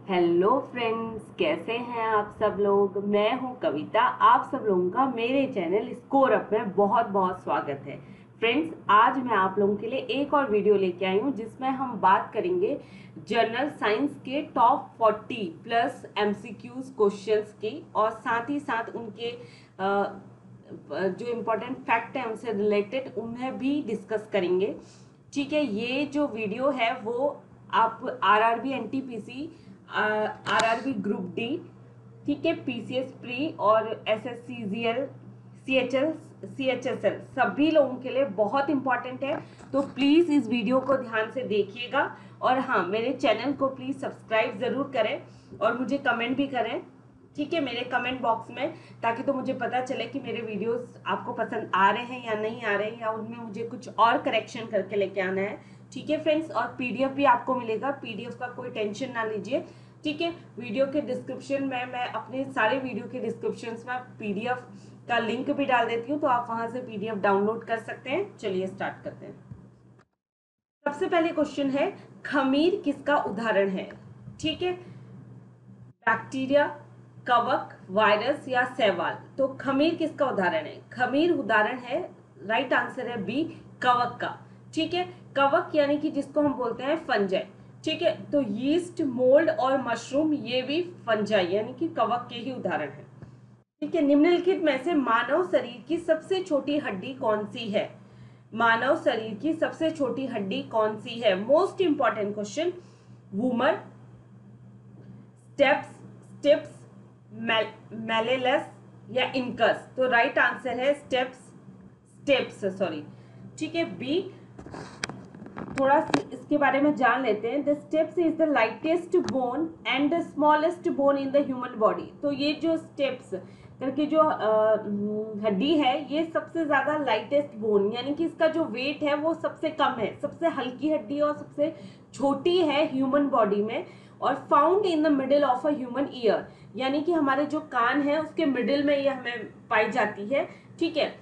Hello friends, कैसे हैं आप सब लोग। मैं हूं कविता। आप सब लोगों का मेरे चैनल स्कोर अप में बहुत बहुत स्वागत है। फ्रेंड्स, आज मैं आप लोगों के लिए एक और वीडियो लेके आई हूं जिसमें हम बात करेंगे जनरल साइंस के टॉप 40 प्लस एमसीक्यूज क्वेश्चंस की, और साथ ही साथ उनके जो इम्पोर्टेंट फैक्ट है उनसे रिलेटेड उन्हें भी डिस्कस करेंगे। ठीक है, ये जो वीडियो है वो आप RRB NTPC, RRB group D, ठीक है, पीसीएस प्री और एसएससीजीएल, सीएचएल, सीएचएसएल सभी लोगों के लिए बहुत इंपॉर्टेंट है। तो प्लीज इस वीडियो को ध्यान से देखिएगा, और हाँ, मेरे चैनल को प्लीज सब्सक्राइब जरूर करें और मुझे कमेंट भी करें, ठीक है, मेरे कमेंट बॉक्स में, ताकि तो मुझे पता चले कि मेरे वीडियोस आपको पसंद आ रहे हैं या नहीं आ रहे हैं, या उनमें मुझे कुछ और करेक्शन करके लेके आना है। ठीक है फ्रेंड्स, और पीडीएफ भी आपको मिलेगा, पीडीएफ का कोई टेंशन ना लीजिए। ठीक है, वीडियो के डिस्क्रिप्शन में मैं अपने सारे वीडियो के डिस्क्रिप्शन में पीडीएफ का लिंक भी डाल देती हूँ, तो आप वहां से पीडीएफ डाउनलोड कर सकते हैं। चलिए स्टार्ट करते हैं। सबसे पहले क्वेश्चन है, खमीर किसका उदाहरण है। ठीक है, बैक्टीरिया, कवक, वायरस या शैवाल। तो खमीर किसका उदाहरण है। खमीर उदाहरण है, राइट आंसर है बी, कवक का। ठीक है, कवक यानी कि जिसको हम बोलते हैं फंजाई। ठीक है, तो यीस्ट, मोल्ड और मशरूम ये भी फंजाई यानी कि कवक के ही उदाहरण है। ठीक है, निम्नलिखित में से मानव शरीर की सबसे छोटी हड्डी कौन सी है। मानव शरीर की सबसे छोटी हड्डी कौन सी है। Most important question. Vomer, stapes, stapes, malleus या इनकस। तो राइट आंसर है स्टेप्स, स्टेप्स सॉरी। ठीक है, बी। थोड़ा इसके बारे में जान लेते हैं। The steps is the lightest bone and the smallest bone in the human body. तो ये जो स्टेप्स करके जो हड्डी है, ये सबसे ज्यादा लाइटेस्ट बोन यानी कि इसका जो वेट है वो सबसे कम है, सबसे हल्की हड्डी और सबसे छोटी है ह्यूमन बॉडी में, और found in the middle of a human ear, यानी कि हमारे जो कान है उसके मिडिल में ये हमें पाई जाती है। ठीक है,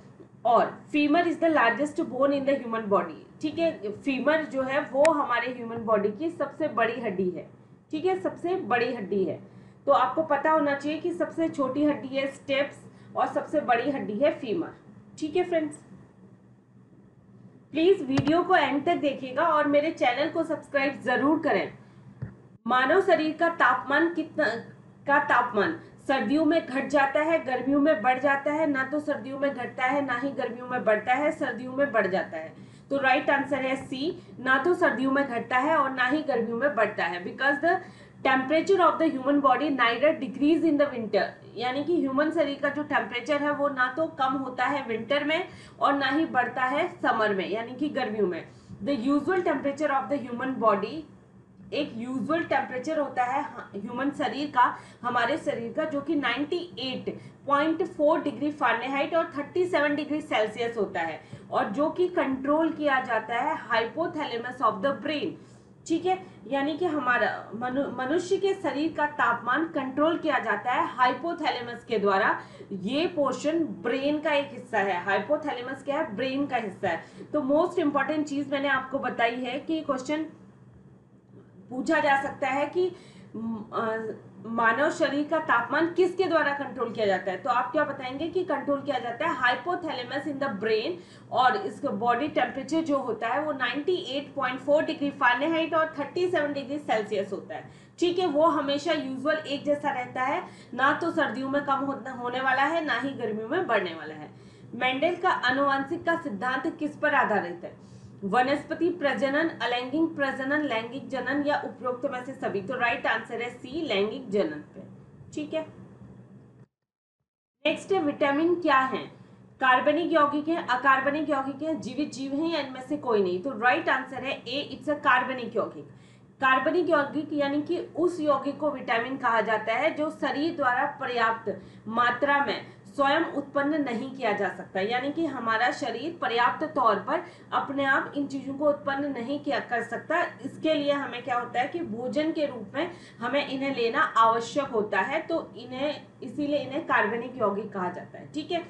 और femur is the largest bone in the human body. ठीक है, फीमर जो है वो हमारे ह्यूमन बॉडी की सबसे बड़ी हड्डी है। ठीक है, सबसे बड़ी हड्डी है। तो आपको पता होना चाहिए कि सबसे छोटी हड्डी है स्टेप्स और सबसे बड़ी हड्डी है फीमर। ठीक है फ्रेंड्स, प्लीज वीडियो को एंड तक देखिएगा और मेरे चैनल को सब्सक्राइब जरूर करें। मानव शरीर का तापमान कितना का तापमान सर्दियों में घट जाता है, गर्मियों में बढ़ जाता है। ना तो सर्दियों में घटता है, ना ही गर्मियों में बढ़ता है, सर्दियों में बढ़ जाता है। तो राइट आंसर है सी, ना तो सर्दियों में घटता है और ना ही गर्मियों में बढ़ता है। Because the temperature of the human body neither decrease in the winter, यानी कि ह्यूमन शरीर का जो टेम्परेचर है वो ना तो कम होता है विंटर में और ना ही बढ़ता है समर में यानी कि गर्मियों में। The usual temperature of the human body, एक यूजुअल टेम्परेचर होता है ह्यूमन शरीर का, हमारे शरीर का, जो कि 98.4 डिग्री फ़ारेनहाइट और 37 डिग्री सेल्सियस होता है, और जो कि कंट्रोल किया जाता है हाइपोथैलेमस ऑफ द ब्रेन। ठीक है, यानी कि हमारा मनुष्य के शरीर का तापमान कंट्रोल किया जाता है हाइपोथैलेमस के द्वारा। ये पोर्शन ब्रेन का एक हिस्सा है। हाइपोथैलेमस क्या है, ब्रेन का हिस्सा है। तो मोस्ट इंपॉर्टेंट चीज मैंने आपको बताई है कि क्वेश्चन पूछा जा सकता है कि मानव शरीर का तापमान किसके द्वारा कंट्रोल किया जाता है। तो आप क्या बताएंगे कि कंट्रोल किया जाता है हाइपोथैलेमस इन द ब्रेन, और इसका बॉडी टेम्परेचर जो होता है वो 98.4 डिग्री फ़ारेनहाइट और 37 डिग्री सेल्सियस होता है। ठीक है, वो हमेशा यूजुअल एक जैसा रहता है, ना तो सर्दियों में कम होने वाला है, ना ही गर्मियों में बढ़ने वाला है। मेंडल का आनुवंशिक का सिद्धांत किस पर आधारित है। वनस्पति प्रजनन, अलैंगिक प्रजनन, लैंगिक जनन या उपरोक्त में से सभी। तो राइट आंसर है सी, लैंगिक जनन पे। ठीक है, नेक्स्ट है, विटामिन क्या है। कार्बनिक यौगिक है, अकार्बनिक यौगिक है, जीवित जीव है, या इनमें से कोई नहीं। तो राइट आंसर है ए, इट्स अ कार्बनिक यौगिक। कार्बनिक यौगिक यानी कि उस यौगिक को विटामिन कहा जाता है जो शरीर द्वारा पर्याप्त मात्रा में स्वयं उत्पन्न नहीं किया जा सकता, यानी कि हमारा शरीर पर्याप्त तौर पर अपने आप इन चीजों को उत्पन्न नहीं किया कर सकता। इसके लिए हमें क्या होता है कि भोजन के रूप में हमें इन्हें लेना आवश्यक होता है, तो इन्हें इसीलिए इन्हें कार्बनिक यौगिक कहा जाता है। ठीक है,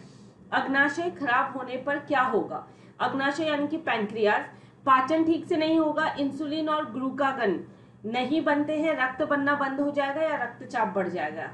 अग्नाशय खराब होने पर क्या होगा। अग्नाशय यानी कि पैंक्रियाज, पाचन ठीक से नहीं होगा, इंसुलिन और ग्लूकागन नहीं बनते हैं, रक्त बनना बंद हो जाएगा या रक्तचाप बढ़ जाएगा।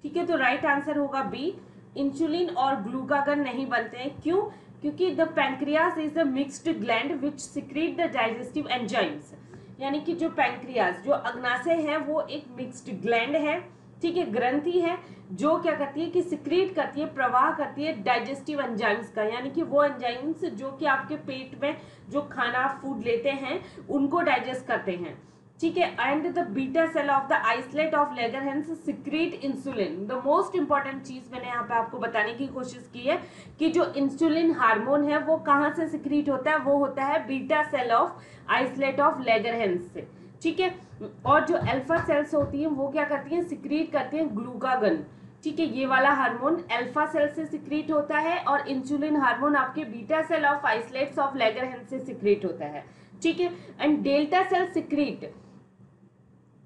ठीक है, तो राइट आंसर होगा बी, इंसुलिन और ग्लूकागन नहीं बनते हैं। क्यों? क्योंकि the pancreas is the mixed gland which secrete the digestive enzymes, यानी कि जो पैंक्रियास, जो अग्नाशय है, वो एक मिक्स्ड ग्लैंड है, ठीक है, ग्रंथि है, जो क्या करती है कि सिक्रीट करती है, प्रवाह करती है डाइजेस्टिव एंजाइम्स का, यानी कि वो एंजाइम्स जो कि आपके पेट में जो खाना फूड लेते हैं उनको डाइजेस्ट करते हैं। ठीक है, and the beta cell of the islet of Langerhans secrete insulin. The most important चीज मैंने यहाँ पे आपको बताने की कोशिश की है कि जो इंसुलिन हार्मोन है वो कहाँ से सिक्रीट होता है, वो होता है beta cell of islet of Langerhans से। ठीक है, और जो अल्फा सेल्स होती हैं वो क्या करती हैं, सिक्रीट करती हैं ग्लूकागन। ठीक है, ये वाला हार्मोन अल्फा सेल से सिक्रीट होता है और इंसुलिन हार्मोन आपके beta cell of islets of Langerhans से सिक्रीट होता है। ठीक है, एंड डेल्टा सेल सिक्रीट,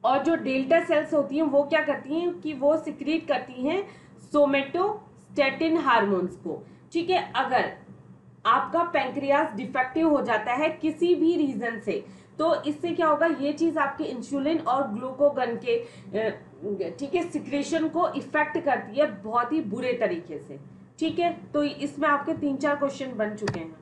और जो डेल्टा सेल्स होती हैं वो क्या करती हैं कि वो सिक्रीट करती हैं सोमेटोस्टेटिन हार्मोन्स को। ठीक है, अगर आपका पैंक्रियास डिफेक्टिव हो जाता है किसी भी रीजन से, तो इससे क्या होगा, ये चीज आपके इंसुलिन और ग्लूकोगन के ठीक है सिक्रेशन को इफेक्ट करती है बहुत ही बुरे तरीके से। ठीक है, तो इसमें आपके 3-4 क्वेश्चन बन चुके हैं।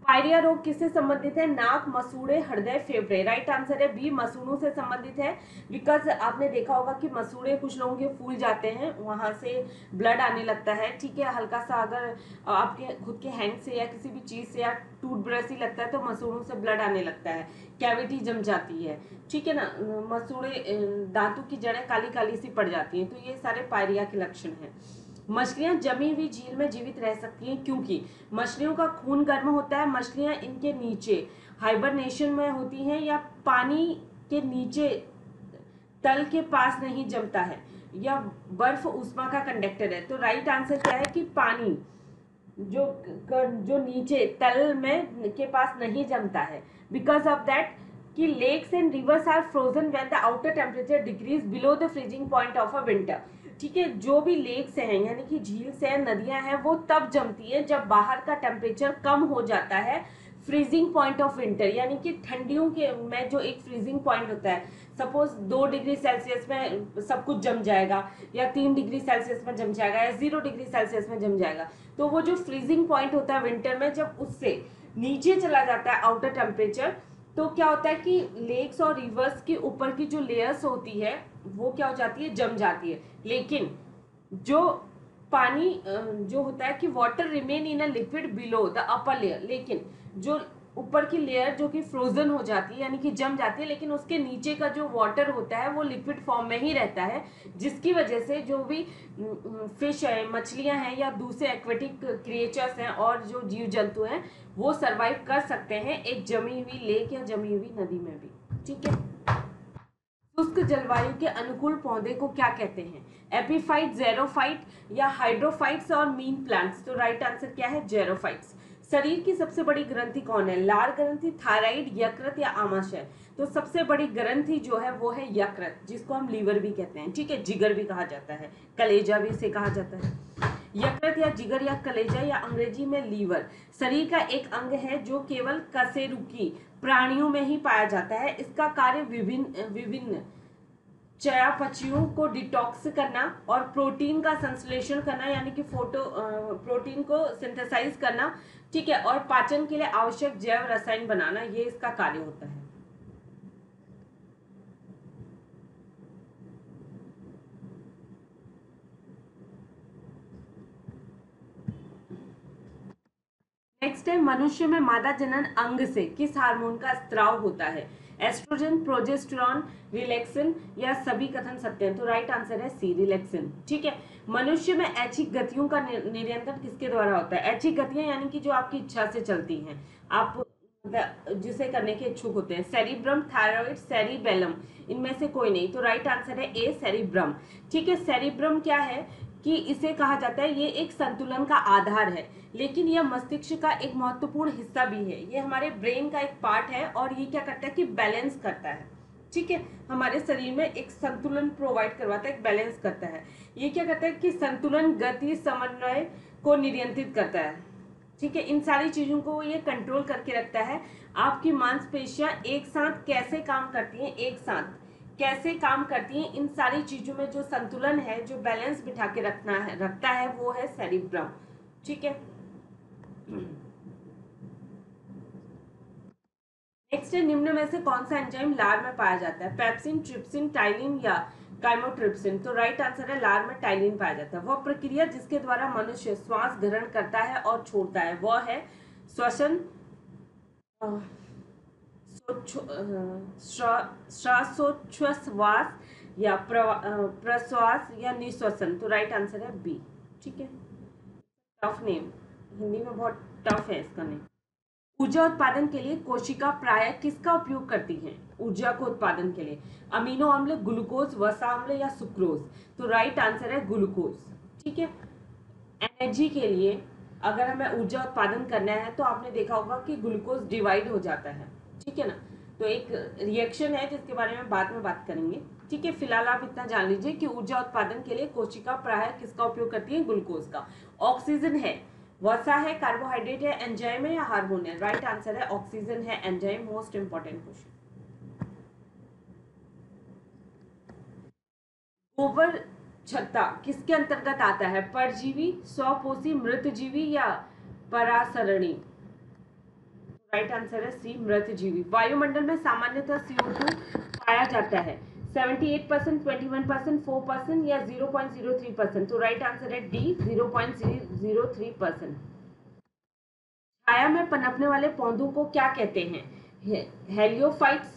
पायरिया रोग किससे संबंधित है, नाक, मसूड़े, हृदय, फेफड़े। राइट आंसर है बी, मसूड़ों से संबंधित है, बिकॉज आपने देखा होगा कि मसूड़े कुछ लोगों के फूल जाते हैं, वहां से ब्लड आने लगता है। ठीक है, हल्का सा अगर आपके खुद के हैंड से या किसी भी चीज से या टूथब्रश ही लगता है तो मसूड़ों से ब्लड आने लगता है, कैविटी जम जाती है। ठीक है ना, मसूड़े, दांतों की जड़ें काली काली सी पड़ जाती हैं, तो ये सारे पायरिया के लक्षण हैं। मछलियां जमी हुई झील में जीवित रह सकती हैं क्योंकि मछलियों का खून गर्म होता है, मछलियां इनके नीचे हाइबरनेशन में होती हैं या पानी के नीचे तल के पास नहीं जमता है, या बर्फ ऊष्मा का कंडक्टर है। तो राइट आंसर क्या है कि पानी जो नीचे तल में के पास नहीं जमता है, बिकॉज ऑफ दैट कि lakes and rivers are frozen when the outer temperature decrease below the freezing point of a winter. ठीक है, जो भी लेक्स हैं यानी कि झील से नदियां हैं वो तब जमती हैं जब बाहर का टेम्परेचर कम हो जाता है फ्रीजिंग पॉइंट ऑफ विंटर, यानी कि ठंडियों के में जो एक फ्रीजिंग पॉइंट होता है, सपोज 2 डिग्री सेल्सियस में सब कुछ जम जाएगा या 3 डिग्री सेल्सियस में जम जाएगा या 0 डिग्री सेल्सियस में जम जाएगा, तो वो जो फ्रीजिंग पॉइंट होता है विंटर में, जब उससे नीचे चला जाता है आउटर टेम्परेचर, तो क्या होता है कि लेक्स और रिवर्स के ऊपर की जो लेयर्स होती है वो क्या हो जाती है, जम जाती है। लेकिन जो पानी जो होता है कि water remain in a liquid below the upper layer, लेकिन जो ऊपर की लेयर जो कि फ्रोजन हो जाती है यानी कि जम जाती है, लेकिन उसके नीचे का जो वाटर होता है वो लिक्विड फॉर्म में ही रहता है, जिसकी वजह से जो भी फिश है, मछलियां हैं या दूसरे एक्वेटिक क्रिएचर्स हैं और जो जीव जंतु हैं वो सरवाइव कर सकते हैं एक जमी हुई लेक या जमी हुई नदी में भी। ठीक है, शुष्क जलवायु के अनुकूल पौधे को क्या कहते हैं, एपीफाइट, जेरोफाइट या हाइड्रोफाइट्स और मीन प्लांट्स। तो राइट आंसर क्या है, जेरोफाइट्स। शरीर की सबसे बड़ी ग्रंथि कौन है, लार ग्रंथि, थायराइड, यकृत या आमाशय। तो सबसे बड़ी ग्रंथि जो है वो है यकृत, जिसको हम लीवर भी कहते हैं। ठीक है, जिगर भी कहा जाता है, कलेजा भी इसे कहा जाता है। यकृत या जिगर या कलेजा या अंग्रेजी में लीवर शरीर का एक अंग है जो केवल कशेरुकी प्राणियों में ही पाया जाता है। इसका कार्य विभिन्न चयापचयों को डिटॉक्स करना और प्रोटीन का संश्लेषण करना, यानी कि प्रोटीन को सिंथेसाइज करना, ठीक है, और पाचन के लिए आवश्यक जैव रसायन बनाना, ये इसका कार्य होता है। नेक्स्ट है, मनुष्य में मादा जनन अंग से किस हार्मोन का स्त्राव होता है, एस्ट्रोजन, प्रोजेस्टेरॉन, रिलैक्सिन या सभी कथन सत्य हैं। तो राइट आंसर है सी, रिलैक्सिन। ठीक है, मनुष्य में ऐच्छिक गतियों का नियंत्रण किसके द्वारा होता है, ऐच्छिक गतियां यानी कि जो आपकी इच्छा से चलती हैं, आप जिसे करने के इच्छुक होते हैं, सेरिब्रम, थायराइड, सेरिबेलम, इनमें से कोई नहीं। तो राइट आंसर है ए, सेरिब्रम। ठीक है, सेरिब्रम क्या है कि इसे कहा जाता है ये एक संतुलन का आधार है, लेकिन यह मस्तिष्क का एक महत्वपूर्ण हिस्सा भी है। ये हमारे ब्रेन का एक पार्ट है और ये क्या करता है कि बैलेंस करता है। ठीक है, हमारे शरीर में एक संतुलन प्रोवाइड करवाता है, एक बैलेंस करता है। ये क्या करता है कि संतुलन, गति, समन्वय को नियंत्रित करता है। ठीक है, इन सारी चीजों को ये कंट्रोल करके रखता है। आपकी मांसपेशियां एक साथ कैसे काम करती हैं, एक साथ कैसे काम करती हैं, इन सारी चीजों में जो संतुलन है, जो बैलेंस बिठा के रखता है वो है सेरिब्रम। ठीक है, नेक्स्ट है, निम्न में से कौन सा एंजाइम लार में पाया जाता है? पेप्सिन, ट्रिप्सिन, टाइलिन या काइमोट्रिप्सिन? तो राइट आंसर है लार में टाइलिन पाया जाता है। वह प्रक्रिया जिसके द्वारा मनुष्य श्वास ग्रहण करता है और छोड़ता है वह है श्वसन, श्वासोच्छ्वास या प्रश्वास या निश्वसन? तो राइट आंसर है बी। ठीक है, टफ नेम, हिंदी में बहुत टफ है इसका नेम। ऊर्जा उत्पादन के लिए कोशिका प्राय किसका उपयोग करती हैं? ऊर्जा को उत्पादन के लिए अमीनो अम्ल, ग्लूकोज, वसा अम्ल या सुक्रोज? तो राइट आंसर है ग्लूकोज। ठीक है, एनर्जी के लिए अगर हमें ऊर्जा उत्पादन करना है तो आपने देखा होगा कि ग्लूकोज डिवाइड हो जाता है। ठीक है ना, तो एक रिएक्शन है जिसके बारे में बाद में बात करेंगे। ठीक है, फिलहाल आप इतना जान लीजिए कि ऊर्जा उत्पादन के लिए कोशिका प्राय किसका उपयोग करती है? ग्लूकोज का। ऑक्सीजन है, वसा है, कार्बोहाइड्रेट है, एंजाइम है या हार्मोन है? राइट आंसर है ऑक्सीजन है एंजाइम। Most important question. गोबर छत्ता किसके अंतर्गत आता है? परजीवी, स्वपोषी, मृतजीवी या परासरणी? राइट आंसर है सी, मृतजीवी। वायुमंडल में सामान्यतः CO2 पाया जाता है 78%, 21%, 4% या 0.03%? तो राइट आंसर है डी, 0.003%। छाया में पनपने वाले पौधों को क्या कहते हैं? हेलियोफाइट्स,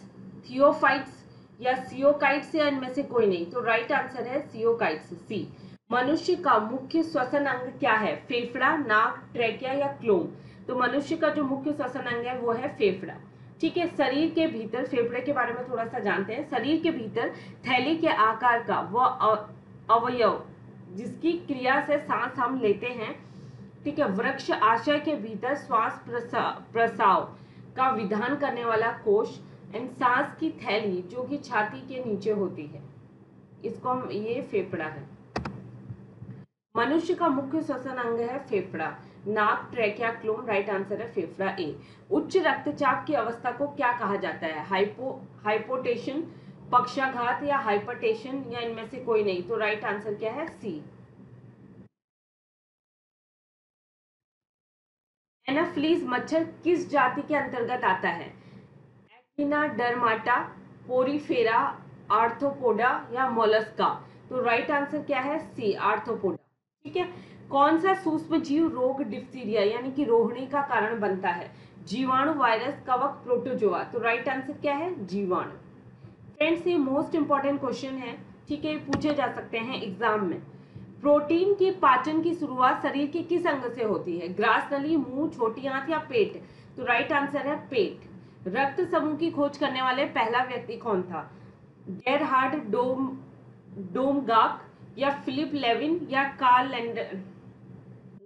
थियोफाइट्स या सियोकाइट्स या इनमें से कोई नहीं? तो राइट आंसर है सियोकाइट्स, सी। मनुष्य का मुख्य श्वसन अंग क्या है? फेफड़ा, नाक, ट्रेकिया या क्लोम? तो मनुष्य का जो मुख्य श्वसन अंग है वो है फेफड़ा। ठीक है, शरीर के भीतर, फेफड़े के बारे में थोड़ा सा जानते हैं। शरीर के भीतर थैली के आकार का वह अवयव जिसकी क्रिया से सांस हम लेते हैं, ठीक है, वृक्ष आशय के भीतर श्वास प्रसाव का विधान करने वाला कोश एंड सांस की थैली जो कि छाती के नीचे होती है, इसको हम, ये फेफड़ा है। मनुष्य का मुख्य श्वसन अंग है फेफड़ा, नाक, ट्रेकिया, क्लोम? राइट आंसर है फेफड़ा, ए। उच्च रक्तचाप की अवस्था को क्या कहा जाता है? हाइपोटेशन, पक्षाघात या हाइपरटेंशन या इनमें से कोई नहीं? तो राइट आंसर क्या है? सी। एनाफ्लीज मच्छर किस जाति के अंतर्गत आता है? एक्टिना डर्माटा, पोरीफेरा, आर्थ्रोपोडा या मोलस्का? तो राइट आंसर क्या है? सी, आर्थ्रोपोडा। ठीक है, कौन सा सूक्ष्म जीव रोग डिप्थीरिया यानी कि रोहिणी का कारण बनता है? जीवाणु, वायरस, कवक, प्रोटोजोआ? तो राइट आंसर क्या है? जीवाणु। फ्रेंड्स, ये मोस्ट इंपॉर्टेंट क्वेश्चन है। ठीक है, पूछे जा सकते हैं एग्जाम में। प्रोटीन की पाचन की शुरुआत शरीर के किस अंग से होती है? ग्रास नली, मुंह, छोटी आंत या पेट? तो राइट आंसर है पेट। रक्त समूह की खोज करने वाले पहला व्यक्ति कौन था? गेरहार्ड डोमगाक या फिलिप लेविन या कार्ल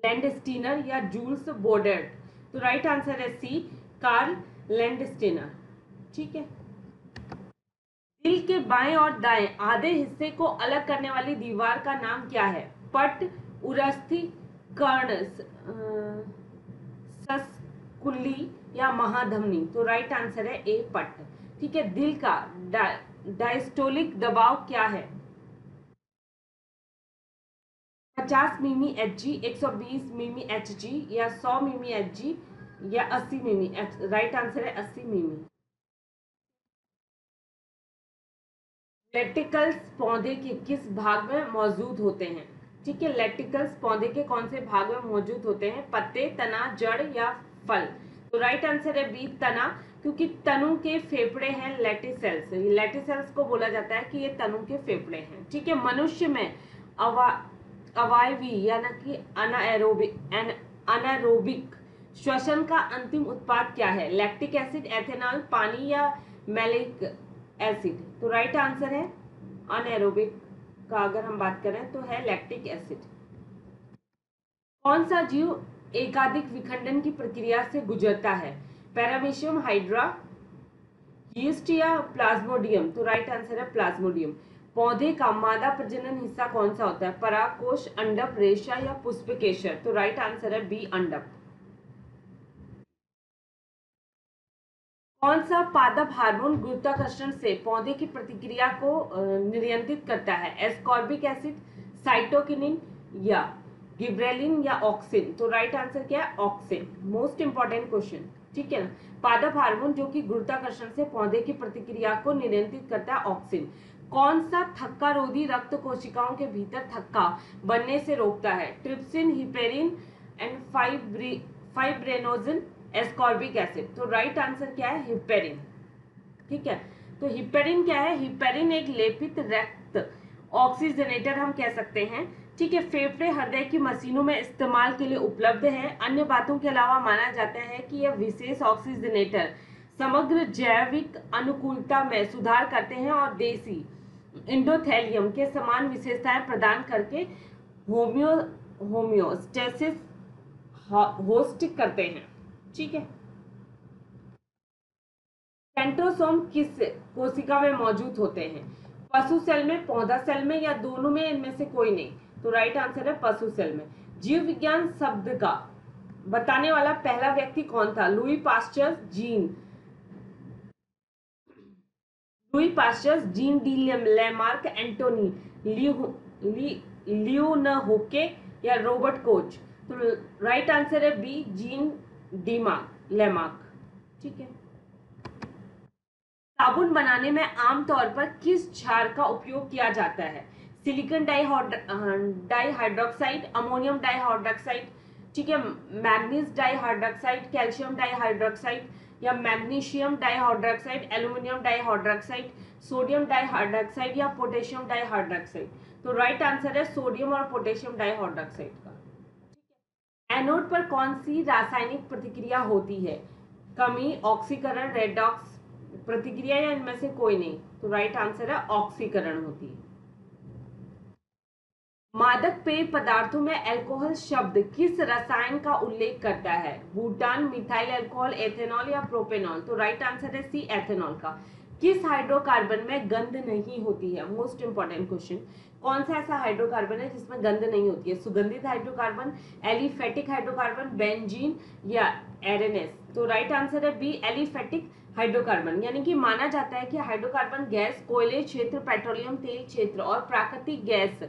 लैंडस्टीनर या जूल्स बोर्डेट? तो राइट आंसर है सी, कार्ल लैंडस्टीनर। ठीक है, दिल के बाएं और दाएं आधे हिस्से को अलग करने वाली दीवार का नाम क्या है? पट, उरस्थि, कर्ण, सस्कुली या महाधमनी? तो राइट आंसर है ए, पट। ठीक है, दिल का डायस्टोलिक दबाव क्या है? 50 मिमी Hg, 120 मिमी Hg या 100 मिमी Hg या 80 मिमी? राइट आंसर है 80 मिमी। लेटिकल्स पौधे के किस भाग में मौजूद होते हैं? ठीक है, लेटिकल्स पौधे के कौन से भाग में मौजूद होते हैं? पत्ते, तना, जड़ या फल? तो राइट आंसर है बी, तना, क्योंकि तनु के फेफड़े हैं लेटिसेल्स। लेटिसेल्स को बोला जाता है कि ये तनु के फेफड़े हैं। ठीक है, मनुष्य में अवायवी यानी कि अनाएरोबिक श्वसन का अंतिम उत्पाद क्या है? लैक्टिक एसिड, एथेनॉल, पानी या मैलिक एसिड? तो राइट आंसर है अनएरोबिक का अगर हम बात करें तो है लैक्टिक एसिड। कौन सा जीव एकाधिक विखंडन की प्रक्रिया से गुजरता है? पैरामीशियम, हाइड्रा, यीस्ट या प्लाज्मोडियम? तो राइट आंसर है प्लाज्मोडियम। पौधे का मादा प्रजनन हिस्सा कौन सा होता है? परागकोश, अंडप, रेशा या पुष्पकेशर? तो राइट आंसर है बी, अंडप। कौन सा पादप हार्मोन गुरुत्वाकर्षण से पौधे की प्रतिक्रिया को नियंत्रित करता है? एस्कॉर्बिक एसिड, साइटोकिनिन या गिबरेलिन या ऑक्सिन? तो राइट आंसर क्या है? ऑक्सिन। मोस्ट इंपॉर्टेंट क्वेश्चन, ठीक है ना। पादप हार्मोन जो कि गुरुत्वाकर्षण से पौधे की प्रतिक्रिया को नियंत्रित करता है, ऑक्सिन। कौन सा थक्का रोधी रक्त कोशिकाओं के भीतर थक्का बनने से रोकता है? Trypsin, heparin and fibrinogen, ascorbic acid? तो राइट आंसर क्या है? हिपेरिन, ठीक है। तो हिपेरिन क्या है? हिपेरिन एक लेपित रक्त ऑक्सीजनेटर हम कह सकते हैं, ठीक है। फेफड़े हृदय की मशीनों में इस्तेमाल के लिए उपलब्ध है। अन्य बातों के अलावा माना जाता है कि यह विशेष ऑक्सीजनेटर समग्र जैविक अनुकूलता में सुधार करते हैं और देसी इंडोथेलियम के समान विशेषताएं प्रदान करके होमियोस्टेसिस होस्ट करते हैं, ठीक है। सेंट्रोसोम किस कोशिका में मौजूद होते हैं? पशु सेल में, पौधा सेल में या दोनों में, इनमें से कोई नहीं? तो राइट आंसर है पशु सेल में। जीव विज्ञान शब्द का बताने वाला पहला व्यक्ति कौन था? Louis Pasteur, Jean de Lamarck, Antonie Leeuwenhoek या रॉबर्ट कोच? तो राइट आंसर है बी, जीन लेमार्क, ठीक है। साबुन बनाने में आमतौर पर किस क्षार का उपयोग किया जाता है? सिलिकॉन डाइहाइड्रोक्साइड, अमोनियम डाइहाइड्रोक्साइड, ठीक है, मैग्नीज डाइहाइड्रोक्साइड, कैल्शियम डाइहाइड्रोक्साइड या मैग्नीशियम डाइहाइड्रोक्साइड, एल्यूमिनियम डाइहाइड्रोक्साइड, सोडियम डाइहाइड्रोक्साइड या पोटेशियम डाइहाइड्रोक्साइड? तो राइट आंसर है सोडियम और पोटेशियम डाइहाइड्रोक्साइड का। एनोड पर कौन सी रासायनिक प्रतिक्रिया होती है? कमी, ऑक्सीकरण, रेडॉक्स प्रतिक्रिया या इनमें से कोई नहीं? तो राइट आंसर है ऑक्सीकरण होती है। मादक पेय पदार्थों में अल्कोहल शब्द किस रसायन का उल्लेख करता है? बुटान, मिथाइल अल्कोहल, एथेनॉल या प्रोपेनॉल? तो राइट आंसर है सी, एथेनॉल का। किस हाइड्रोकार्बन में गंध नहीं होती है? Most important question. कौन सा ऐसा हाइड्रोकार्बन है जिसमें गंध नहीं होती है? सुगंधित हाइड्रोकार्बन, एलिफेटिक हाइड्रोकार्बन, बेंजीन या एरेनेस? तो राइट आंसर है बी, एलिफेटिक हाइड्रोकार्बन। यानी कि माना जाता है कि हाइड्रोकार्बन गैस कोयले क्षेत्र, पेट्रोलियम तेल क्षेत्र और प्राकृतिक गैस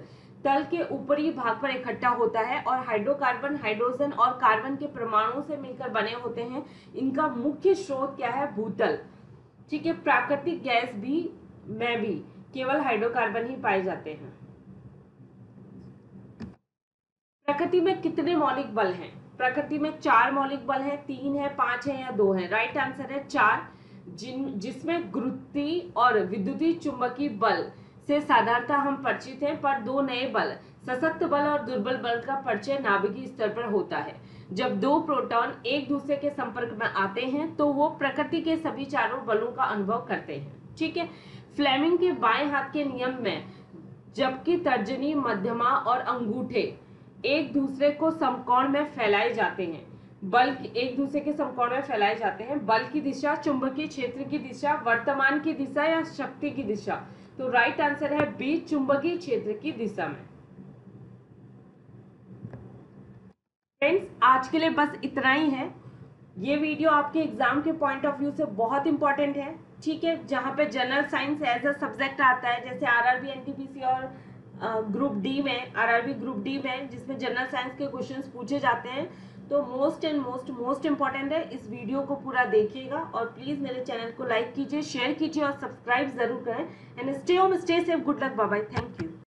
तल के ऊपरी भाग पर इकट्ठा होता है और हाइड्रोकार्बन हाइड्रोजन और कार्बन के परमाणुओं से मिलकर बने होते हैं। इनका मुख्य स्रोत क्या है? भूतल, ठीक है। प्राकृतिक गैस में भी केवल हाइड्रोकार्बन ही पाए जाते हैं। प्रकृति में कितने मौलिक बल हैं? प्रकृति में 4 मौलिक बल हैं, 3 है, 5 है या 2 है? राइट आंसर है 4, जिसमें गुरुत्वीय और विद्युतीय चुंबकीय बल से साधारणतः हम परिचित हैं, पर 2 नए बल, सशक्त बल और दुर्बल बल का परिचय नाभिकीय स्तर पर होता है। जब 2 प्रोटॉन एक दूसरे के संपर्क में आते हैं तो वो प्रकृति के सभी 4 बलों का अनुभव करते हैं, ठीक है। फ्लेमिंग के बाएं हाथ के नियम में जबकि तर्जनी, मध्यमा और अंगूठे एक दूसरे को समकोण में फैलाए जाते हैं, बल एक दूसरे के समकोण में फैलाए जाते हैं, बल की दिशा, चुंबकीय क्षेत्र की दिशा, वर्तमान की दिशा या शक्ति की दिशा? तो राइट आंसर है बी, चुंबकीय क्षेत्र की दिशा में। फ्रेंड्स, आज के लिए बस इतना ही है। ये वीडियो आपके एग्जाम के पॉइंट ऑफ व्यू से बहुत इंपॉर्टेंट है, ठीक है। जहाँ पे general science as a subject आता है, जैसे आरआरबी, एनटीपीसी और ग्रुप डी में, आरआरबी ग्रुप डी में, जिसमें जनरल साइंस के क्वेश्चंस पूछे जाते हैं, तो मोस्ट इंपॉर्टेंट है। इस वीडियो को पूरा देखिएगा और प्लीज मेरे चैनल को लाइक कीजिए, शेयर कीजिए और सब्सक्राइब जरूर करें। And stay home, stay safe, good luck, bye bye, thank you.